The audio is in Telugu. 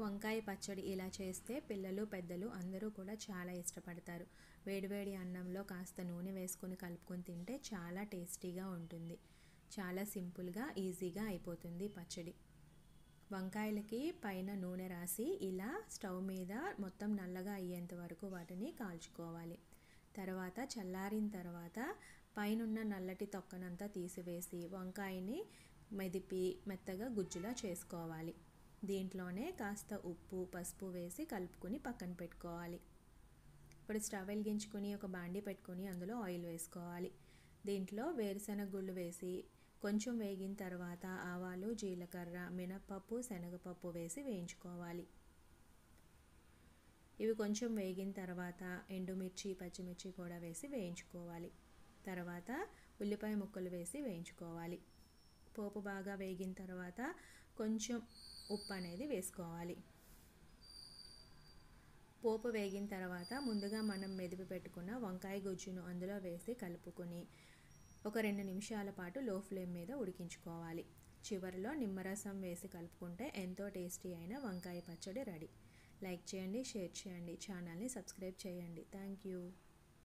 వంకాయ పచ్చడి ఇలా చేస్తే పిల్లలు పెద్దలు అందరూ కూడా చాలా ఇష్టపడతారు. వేడివేడి అన్నంలో కాస్త నూనె వేసుకొని కలుపుకొని తింటే చాలా టేస్టీగా ఉంటుంది. చాలా సింపుల్గా ఈజీగా అయిపోతుంది పచ్చడి. వంకాయలకి పైన నూనె రాసి ఇలా స్టవ్ మీద మొత్తం నల్లగా అయ్యేంత వరకు వాటిని కాల్చుకోవాలి. తర్వాత చల్లారిన తర్వాత పైనున్న నల్లటి తొక్కనంతా తీసివేసి వంకాయని మెదిపి మెత్తగా గుజ్జులా చేసుకోవాలి. దీంట్లోనే కాస్త ఉప్పు పసుపు వేసి కలుపుకొని పక్కన పెట్టుకోవాలి. ఇప్పుడు స్టవ్ వెలిగించుకొని ఒక బాండీ పెట్టుకొని అందులో ఆయిల్ వేసుకోవాలి. దీంట్లో వేరుశనగ గుళ్ళు వేసి కొంచెం వేగిన తర్వాత ఆవాలు జీలకర్ర మినప్పప్పు శనగపప్పు వేసి వేయించుకోవాలి. ఇవి కొంచెం వేగిన తర్వాత ఎండుమిర్చి పచ్చిమిర్చి కూడా వేసి వేయించుకోవాలి. తర్వాత ఉల్లిపాయ ముక్కలు వేసి వేయించుకోవాలి. పోపు బాగా వేగిన తర్వాత కొంచెం ఉప్పు అనేది వేసుకోవాలి. పోపు వేగిన తర్వాత ముందుగా మనం మెదిపి పెట్టుకున్న వంకాయ గుజ్జును అందులో వేసి కలుపుకొని ఒక 2 నిమిషాల పాటు లో ఫ్లేమ్ మీద ఉడికించుకోవాలి. చివరిలో నిమ్మరసం వేసి కలుపుకుంటే ఎంతో టేస్టీ అయిన వంకాయ పచ్చడి రెడీ. లైక్ చేయండి, షేర్ చేయండి, ఛానల్ని సబ్స్క్రైబ్ చేయండి. Thank you.